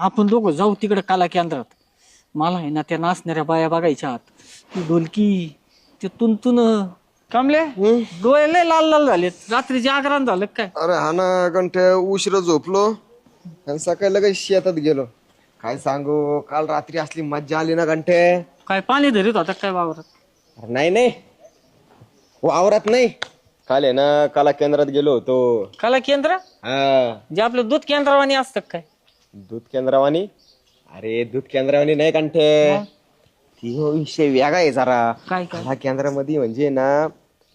आपण दोघं जाऊ तिकडे कला केंद्रात. मला आहे ना त्या नाचणाऱ्या बाया बघायच्या आहात. ती ढोलकी, ते तुंतुन. कमले डोळे लय लाल लाल झालेत. रात्री जागरण झालं काय? अरे हा ना घंटे उशिरा झोपलो आणि सकाळी लगेच शेतात गेलो. काय सांगू, काल रात्री असली मज्जा आली ना घंटे. काय पाणी धरीत होता काय वावरात? नाही नाही, वावरात नाही, काल आहे ना कला केंद्रात गेलो होतो. कला केंद्र हा, जे आपलं दूध केंद्रवाणी असतं काय? दूध केंद्रावानी? अरे दूध केंद्रावानी नाही घंटे, ती विषय वेगळा आहे जरा. काय काय? कला केंद्रामध्ये म्हणजे ना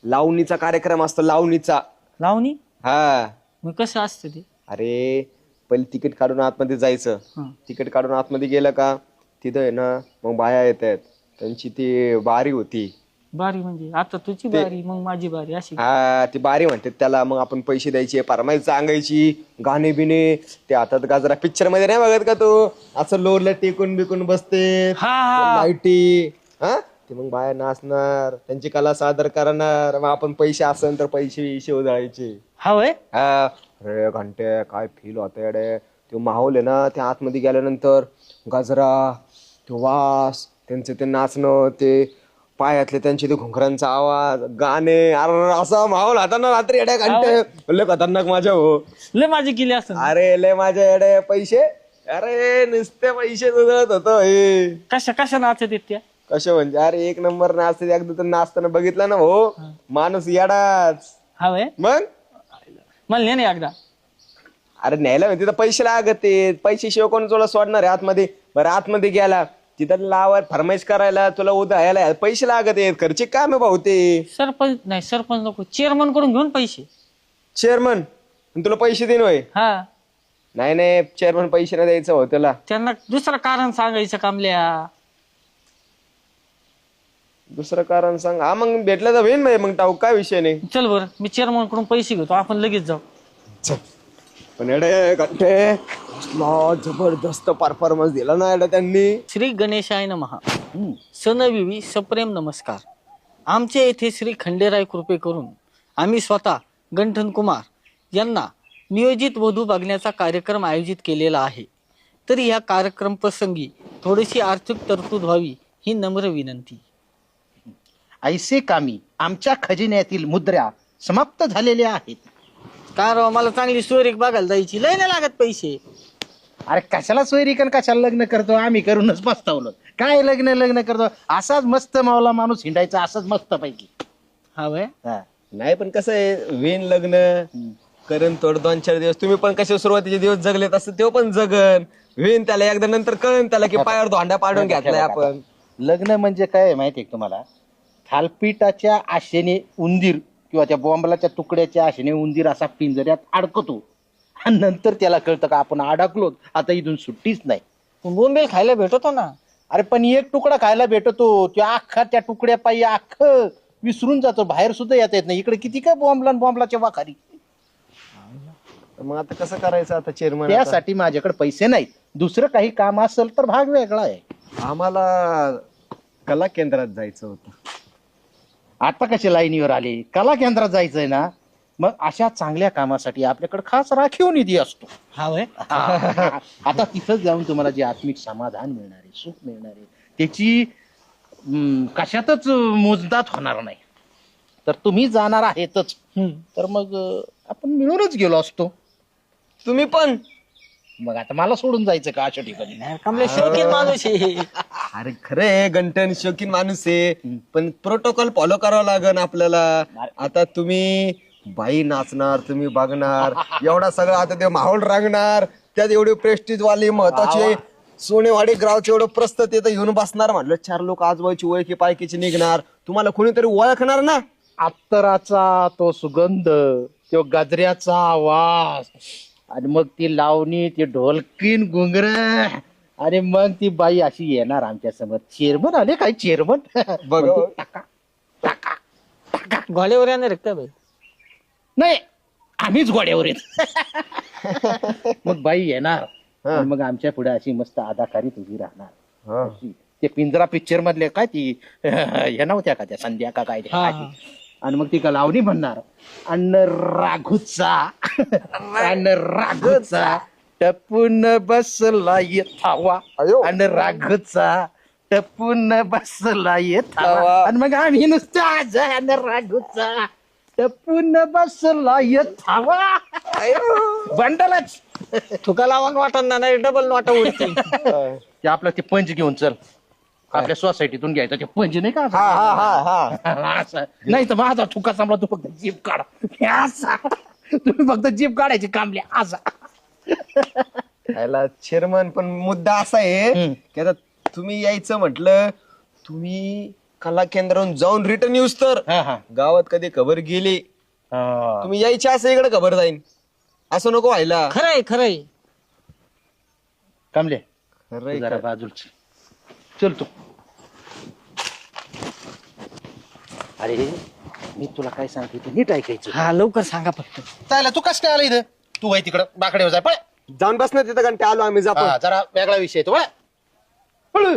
लावणीचा कार्यक्रम असतो, लावणीचा. लावणी? हा, मग कसं असतं ते? अरे पहिले तिकीट काढून आतमध्ये जायचं. हं. तिकीट काढून आतमध्ये गेलं का तिथं आहे ना मग बाया येतात, त्यांची ती बारी होती. बारी म्हणजे आता तुझी बारी मग माझी बारी अशी? हा, ती बारी म्हणतात त्याला. मग आपण पैसे द्यायचे, फरमाईश सांगायची, गाणे बिणे. ते हातात गाजरा पिक्चर मध्ये नाही बघत का तू, असं लोरला टेकून बिकून बसते लाईटी. हा, ते मग बाया नाचणार, त्यांची कला सादर करणार, मग आपण पैसे असेल तर पैसे उधळायचे. हा वय? हा, अरे घंटे काय फील होतं येडे. तो माहोल आहे ना, त्या आतमध्ये गेल्यानंतर गजरा, तो वास, त्यांचं ते नाचणं, ते पायातले त्यांचे ते घुंगरांचा आवाज, गाणे. अरे असा माहोल होता ना रात्री येड्या घंटे. लय खतरनाक माझ्या हो, लय माझी केली असत. अरे लय माझ्या येडे पैसे. अरे नुसते पैसे उधळत होतो हे. कशा कशा नाचत येत त्या? कसे म्हणजे, अरे एक नंबर नाचते. एकदा तर नाचताना बघितलं ना हो, माणूस येडाच. हा वय? मग मला नाही एकदा. अरे न्यायला म्हणजे तिथं पैसे लागते, पैसे शिवाय कोण तुला सोडणार आहे आतमध्ये? बरं आतमध्ये गेला तिथं लावर फरमाईश करायला, तुला उधळायला पैसे लागत आहेत. खर्चे काम आहे भाऊ ते. सरपंच नाही, सरपंच नको, चेअरमन कडून घेऊन पैसे. चेअरमन तुला पैसे देईन होय? हा, नाही नाही, चेअरमन पैसे नाही द्यायचं हो तुला. त्यांना दुसरं कारण सांगायचं कामल्या. दुसरं कारण सांग. हा मग भेटलं तर होईन मग टाऊ, काय विषय नाही. चल बरं, मी चेअरमन कडून पैसे घेतो, आपण लगेच जाऊ. पण एडे घंटे जबरदस्त परफॉर्मन्स दिला ना एडे त्यांनी. श्री गणेशाय नमः. सनविवी सप्रेम नमस्कार. आमच्या येथे श्री खंडेराय कृपे करून आम्ही स्वतः गंठन कुमार यांना नियोजित वधू बघण्याचा कार्यक्रम आयोजित केलेला आहे. तरी ह्या कार्यक्रम प्रसंगी थोडीशी आर्थिक तरतूद व्हावी ही नम्र विनंती. ऐसे कामी आमच्या खजिन्यातील मुद्रा समाप्त झालेल्या आहेत. काय राव, मला चांगली सोयरीक बघायला जायची, लय नाही लागत पैसे. अरे कशाला सोयरीकन, कशाला लग्न करतो आम्ही, करूनच पस्तावलो. काय लग्न करतो, असाच मस्त मावला माणूस हिंडायचा, असंच मस्त पैकी. हा वय? नाही पण कसं आहे, वेन लग्न करण थोडं 2-4 दिवस. तुम्ही पण कसे सुरुवातीचे दिवस जगलेत असं तो पण जगन. वेन त्याला एकदा नंतर कळन त्याला की पायावर धोंडा पाडून घेतलाय आपण. लग्न म्हणजे काय माहितीये का तुम्हाला? थालपीठाच्या आशेने उंदीर किंवा त्या बॉम्बलाच्या तुकड्याच्या आशेने उंदीर असा पिंजऱ्यात अडकतो आणि नंतर त्याला कळतं का आपण अडकलो, आता इथून सुट्टीच नाही. बोंबेल खायला भेटतो ना. अरे पण एक तुकडा खायला भेटतो, त्या अख्खा त्या तुकड्या पायी अख्खं विसरून जातो, बाहेर सुद्धा येता येत नाही. इकडे किती काय बॉम्बलाच्या वाखारी. मग आता कसं करायचं आता चेअरमन? त्यासाठी माझ्याकडे पैसे नाहीत. दुसरं काही काम असेल तर भाग वेगळा आहे. आम्हाला कला केंद्रात जायचं होतं. आता कसे लाईनीवर आले? कला केंद्रात जायचंय ना, मग अशा चांगल्या कामासाठी आपल्याकडे खास राखीव निधी असतो. हा वय? आता तिथंच जाऊन तुम्हाला जे आत्मिक समाधान मिळणार आहे, सुख मिळणार आहे, त्याची कशातच मोजदात होणार नाही. तर तुम्ही जाणार आहेतच, तर मग आपण मिळूनच गेलो असतो. तुम्ही पण? मग आता मला सोडून जायचं का अशा ठिकाणी? कमले शौकीन माणूस आहे. अरे खरे गंटन शौकीन माणूस आहे, पण प्रोटोकॉल फॉलो करावं लागेल आपल्याला. आता तुम्ही बाई नाचणार, तुम्ही बघणार, एवढा सगळं आता ते माहोल रांगणार, त्यात एवढी प्रेस्टीज वाली महत्वाची सोनेवाडी ग्रावचे एवढं प्रस्त तिथं येऊन बसणार. म्हटलं 4 लोक आजूबाजूची ओळखी पायकीची निघणार, तुम्हाला कोणीतरी ओळखणार ना. अत्तराचा तो सुगंध, तो गजऱ्याचा आवाज, आणि मग ती लावणी, ती ढोलकीन घुंगर, आणि मग ती बाई अशी येणार आमच्या समोर. चेअरमन आले काय चेअरमन? बघ घोड्यावर येणार का बाई? नाही, आम्हीच गोड्यावर येत. मग बाई येणार, आणि मग आमच्या पुढे अशी मस्त अदाकारीत उभी राहणार. ते पिंजरा पिक्चर मधले काय ती हे नव्हत्या का त्या संध्या का काय, आणि मग ती का लावणी म्हणणार, अन्न राघूचा टपून बसला येतावा अयो. आणि राघूचा टपून बसला येतावा आणि मग आम्ही नुसतं आज आणि राघूचा टपून बसला येतावा बंडलच. तुका लावून वाटणार नाही डबल नोटा उडतील. ते आपलं ते पंच घेऊन चल आपल्या सोसायटीतून घ्यायचं ते पंच नाही का असं. नाही तर माझा थुका सांभाळा तू फक्त जीप काढा हे असा. तुम्ही फक्त जीप काढायची कामल्या असा. याला चेअरमन पण मुद्दा असा आहे की आता तुम्ही यायचं म्हटलं तुम्ही कला केंद्रावरून जाऊन रिटर्न येऊस तर गावात कधी खबर गेली तुम्ही यायची असं इकडे खबर जाईन असं नको व्हायला. खरंय खरंय. कामले खरंय जरा का? बाजूच चल तू. अरे मी तुला काय सांगते ते नीट ऐकायचं. हा लवकर सांगा फक्त. चालेल तू कस काय आला इथं तू आहे तिकडं बाकडे जाय पळ. जाऊन बस ना तिथं कारण आलो आम्ही जातो. जरा वेगळा विषय तो पळ.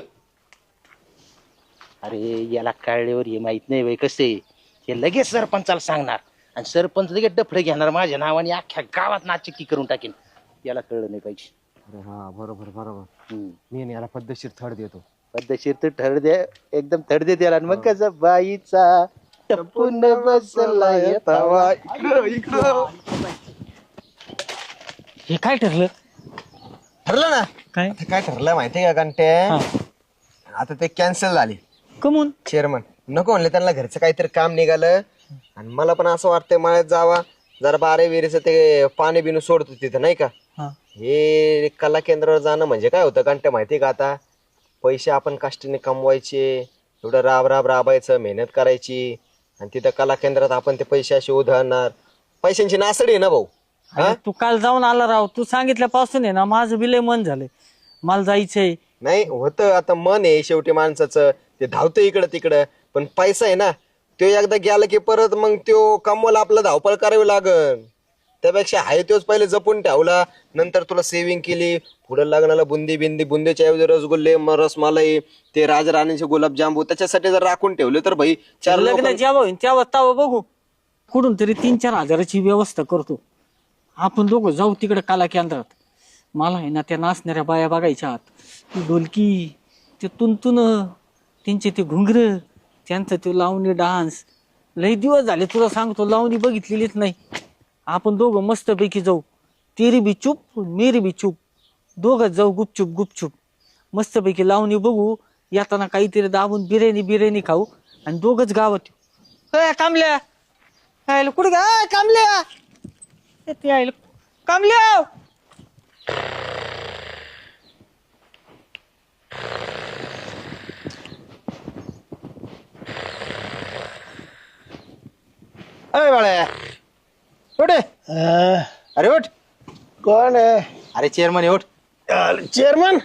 अरे याला कळल्यावर हे माहित नाही बाई कसे हे लगेच सरपंचाला सांगणार आणि सरपंच लगेच डफडे घेणार माझ्या नावाने अख्ख्या गावात नाचक्की करून टाकेन. याला कळलं नाही पाहिजे. हा बरोबर मी याला पद्धतशीर थर्ड देतो. पद्धतशीर तू ठर दे एकदम थर्ड दे त्याला. मग कसं बाईचा टपून बसला येतावा. हे काय ठरलं? ठरलं ना काय आता काय ठरलं माहितीये का कंटे आता ते कॅन्सल झाले. कमून? चेअरमन नको म्हणले त्यांना घरचं काहीतरी काम निघालं आणि मला पण असं वाटतंय मळ्यात जावा जरा बारे विहिरीचं ते पाणी बिनू सोडतो तिथं नाही का. हे कला केंद्रावर जाणं म्हणजे काय होतं कंटे माहितीये का आता पैसे आपण कष्टाने कमवायचे एवढं राबायचं मेहनत करायची आणि तिथं कला केंद्रात आपण ते पैसे असे उधळणार पैशांची नासडी आहे ना भाऊ. अरे तू काल जाऊन आला राव. तू सांगितल्यापासून आहे ना माझं बिलय मन झालंय. मला जायचंय. नाही होतं आता मन आहे शेवटी माणसाचं ते धावतं इकडं तिकडं पण पैसा आहे ना तो एकदा गेला की परत मग तो कमवायला आपलं धावपळ करावी लागल. त्यापेक्षा आहे तोच पहिले जपून ठेवला नंतर तुला सेव्हिंग केली पुढे लग्नाला बुंदीच्या ऐवजी रसगुल्ले रसमलाई ते राजराणीचे गुलाबजांबू त्याच्यासाठी जर राखून ठेवले तर भाई चार लग्न जेव्हा होईल तेव्हा तवा बघू. कुठून तरी 3-4 हजाराची व्यवस्था करतो. आपण दोघं जाऊ तिकडे कला केंद्रात. मला आहे ना त्या नाचणाऱ्या बाया बघायच्या आत. ती ढोलकी ते तुंतुन त्यांचे ते घुंगर त्यांचं ते लावणी डान्स लई दिवस झाले तुला सांगतो लावणी बघितलेलीच नाही. आपण दोघं मस्तपैकी जाऊ. तेरी बी चूप मेरी बी चूप दोघं जाऊ गुपचूप मस्तपैकी लावणी बघू. येताना काहीतरी दाबून बिर्याणी खाऊ आणि दोघंच गावात येऊ. कामल्या कुठे गा कामल्या ते आहे कामल्या. अरे बाळ्या उठ. अरे उठ. कोण आहे? अरे चेअरमन उठ. चेअरमन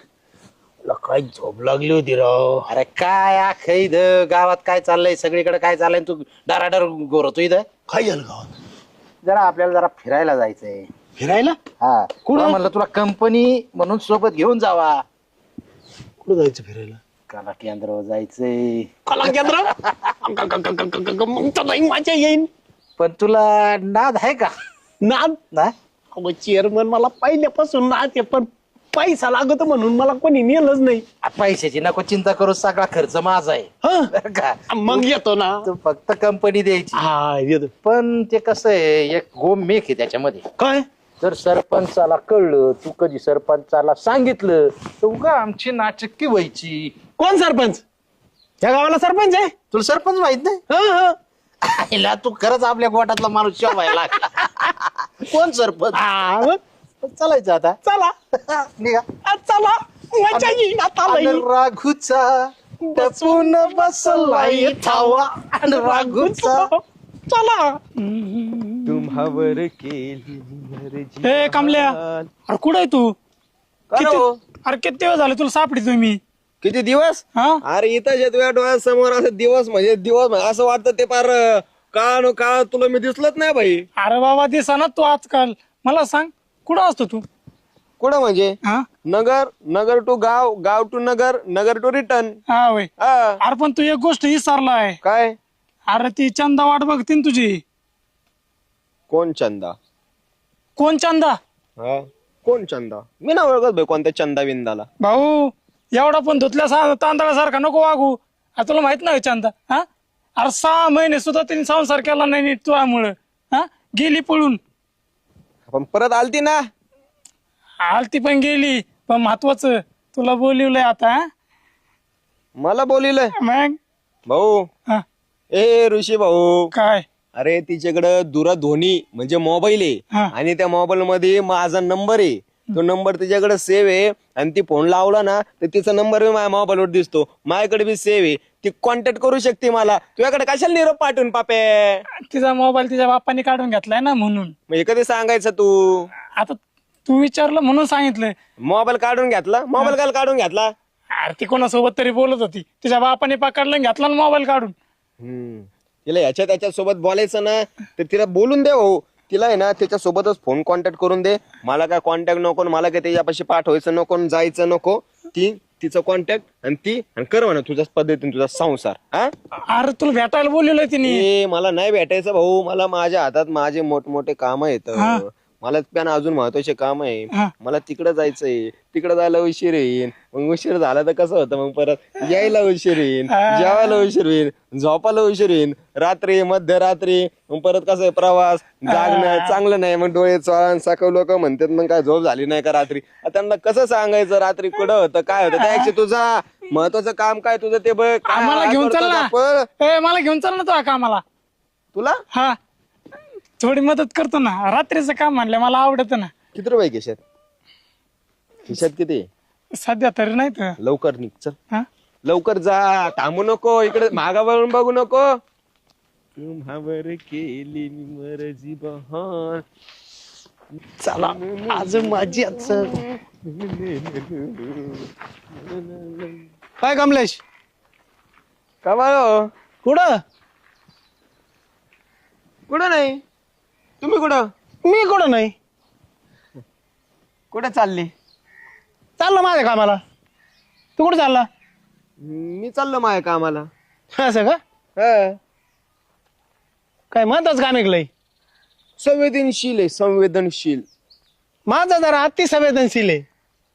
काय झोप लागली होती राव. अरे काय आख इथं गावात काय चाललंय सगळीकडे काय चाललंय तू डाराडर गोरतो इथं. काय झालं गावात? आपल्याला जरा फिरायला जायचंय. फिरायला? हा कुठं? म्हणलं तुला कंपनी म्हणून सोबत घेऊन जावा. कुठं जायचं फिरायला? कला केंद्रावर जायचंय. कला केंद्र? मग तर नाही मजा येईन. पण तुला नाद आहे का? नाद? ना चेअरमन मला पहिल्यापासून नाद आहे पण पैसा लागत म्हणून मला कोणी नेलंच नाही. पैशाची नको चिंता करू सगळा खर्च माझा आहे. हं? बरं का मग येतो ना. तू फक्त कंपनी द्यायची. हा येतो. पण ते कसं आहे एक गोम मेक आहे त्याच्यामध्ये. काय? जर सरपंचाला कळलं तू कधी सरपंचाला सांगितलं तर उगा आमची नाचक्की व्हायची. कोण सरपंच? त्या गावाला सरपंच आहे? तुला सरपंच माहित नाही? हं. आईला तू खरंच आपल्या गोटातला माणूस शोभायला लागला. कोण सरपंच? हा, मग चालायचं आता. चला निघा. चला मजा येईन आता आणि लई. राघूचा टपून बसला येतावा आणि राघूचा. चला. तुम्हावर केली मर्जी. ए कमल्या अरे कुठं आहे तू? अरे किती दिवस झाले तुला सापडी मी. किती दिवस? हा अरे इथं जे तुझ्या डोळ्यासमोर असं दिवस असं वाटतं ते पार काळ तुला मी दिसलंच नाही भाई. अरे बाबा दिसा ना तू आजकाल. मला सांग कुठं असतो तू? कुठं म्हणजे हा नगर टू गाव टू नगर टू रिटर्न. हा वय. अरे पण तू एक गोष्ट विसरलाय. काय? अरे ती चंदा वाट बघते ना तुझी. कोण चंदा? कोण चंदा? हा कोण चंदा? मी ना ओळखत भाई कोणत्या चंदा विंदाला. भाऊ एवढा पण धुतल्या तांदळासारखा नको वागू. आता तुला माहित नाही चंदा? हा अरे 6 महिने सुद्धा तिने संसार केला नाही नीट तुझ्यामुळं. हा गेली पळून. पण परत आलती ना. आलती पण गेली. पण महत्वाचं तुला बोलिवलंय आता. हा? मला बोलिलं मग भाऊ. हा, ए ऋषी भाऊ, काय अरे तिच्याकडं दूरध्वनी म्हणजे मोबाईल हा. आहे आणि त्या मोबाईल मध्ये माझा नंबर आहे. तो नंबर तिच्याकडे सेव्ह आहे आणि ती फोन लावला ना तर तिचा नंबर मी माझ्या मोबाईलवर दिसतो. माझ्याकडे बी सेव्ह आहे. ती कॉन्टॅक्ट करू शकते मला. तुझ्याकडे कशाला निरोप पाठवून पापे? तिचा मोबाईल तिच्या बापाने काढून घेतलाय ना म्हणून. म्हणजे कधी सांगायचं तू? आता तू विचारलं म्हणून सांगितलंय. मोबाईल काढून घेतला? मोबाईल काल काढून घेतला? अरे ती कोणासोबत तरी बोलत होती. तिच्या बापाने पकडलं आणि घेतला ना मोबाईल काढून. तिला ह्याच्या त्याच्या सोबत बोलायचं ना तर तिला बोलून दे भाऊ. तिला आहे ना त्याच्या सोबतच फोन कॉन्टॅक्ट करून दे. मला काय कॉन्टॅक्ट नको, मला काय त्याच्यापाशी पाठवायचं नको, जायचं नको. तिचं कॉन्टॅक्ट आणि ती आणि कर म्हणा तुझ्याच पद्धतीने तुझा संसार. हा अरे तुला भेटायला बोललेलं तिने. मला नाही भेटायचं भाऊ. मला माझ्या हातात माझे मोठमोठे काम आहेत. मला पण अजून महत्वाचे काम आहे. मला तिकडे जायचंय. तिकडे जायला उशीर येईन. मग उशीर झाला तर कसं होतं मग परत यायला उशीर येईन, जेवायला उशीर येईन, झोपायला उशीर येईन, रात्री मध्यरात्री. मग परत कसं आहे प्रवास जागणं चांगलं नाही. मग डोळे चोळा सकाळ लोक म्हणतात मग काय झोप झाली नाही का रात्री. त्यांना कसं सांगायचं रात्री कुठं होतं काय होतं. त्यापेक्षा तुझा महत्वाचं काम काय तुझं ते बघ. आम्हाला घेऊन चल ना. मला घेऊन चल ना तुझ्या कामाला. तुला हा थोडी मदत करतो ना. रात्रीचं काम म्हणलं मला आवडत ना. किती रुपये खिशात? खिशात किती? सध्या तरी नाही तर. लवकर निघ चल. हा लवकर जा. थांबू नको. इकडे मागावरून बघू नको. तुम्हावर केली मर्जी बहार. चला आज माझी काय कमलेश का बाळो? कुठं? कुठं नाही. तुम्ही कुठं? मी कुठं नाही. कुठं चालले? चाललो माझ्या कामाला. तू कुठं चालला? मी चाललो माझ्या कामाला. असं का? काय म्हणताच काम ऐकलंय? संवेदनशील आहे. संवेदनशील. माझा जरा अति संवेदनशील आहे.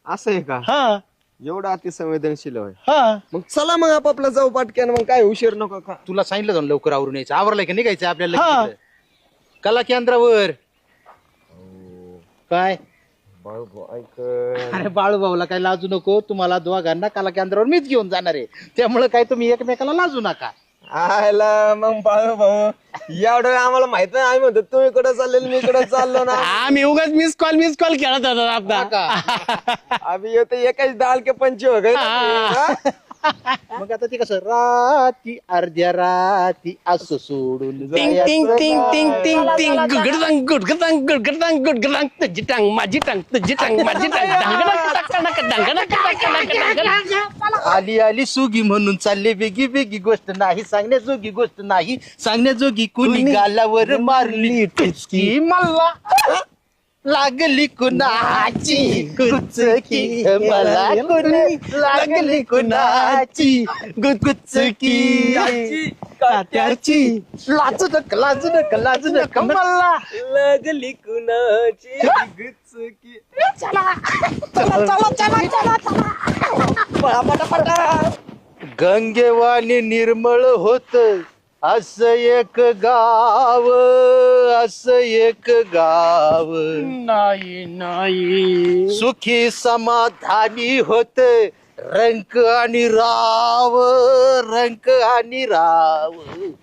असं आहे का? हा एवढा अति संवेदनशील होय. हा मग चला मग आपापला जाऊ पाटक्यान. मग काय उशीर नको का? तुला सांगितलं जाऊन लवकर आवरून यायचं. आवरलंय की निघायचं आपल्याला हा. लगेच तिकडं. कला केंद्रावर. काय अरे बाळूभाऊला काय लाजू नको. तुम्हाला दोघांना कला केंद्रावर मीच घेऊन जाणार आहे. त्यामुळे काय तुम्ही एकमेकाला लाजू नका. आयला मग बाळू भाऊ एवढं आम्हाला माहित नाही. आम्ही म्हणतो तुम्ही इकडे चाललेल मी इकडे चाललो ना. आम्ही उगाच मिस कॉल खेळत होतो आपला. आम्ही येतो एकाच डाल के पंच हो गए. मग आता ते कसं राती अर्ध्या राती असं सोडून टिंग टिंग टिंग टिंग टिंग टिंग गुडगडंग गुडगडंग गुडगडंग गुडगडंग तुझी टांग माझी टांग तुझी टांग माझी टांग आली आली सुगी म्हणून चालले वेगी वेगी गोष्ट नाही सांगण्याजोगी गोष्ट नाही सांगण्याजोगी कुणी गालावर मारली टिचकी मला लागली कुणाची गुचकी मला कुणी लागली कुणाची गुचकी त्याची लाजू नका मला लागली कुणाची गुचकी. गंगेवाणी निर्मळ होत असं एक गाव नाही नाही सुखी समाधानी होत रंक आणि राव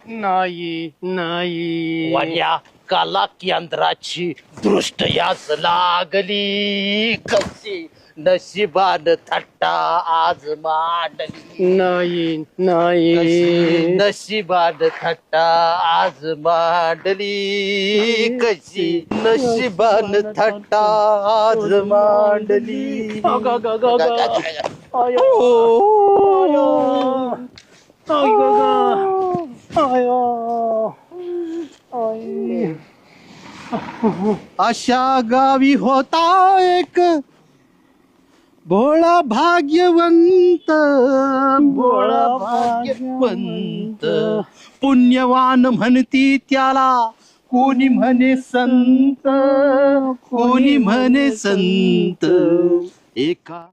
नाही नाही वाड्या काला केंद्राची दृष्ट यास लागली कशी नशिबान थट्टा आज मांडली नाही नाही नशिबान थट्टा आज मांडली कशी नशिबान थट्टा आज मांडली अशा गावी होता एक भोळा भाग्यवंत पुण्यवान म्हणती त्याला कोणी म्हणे संत कोणी म्हणे संत एका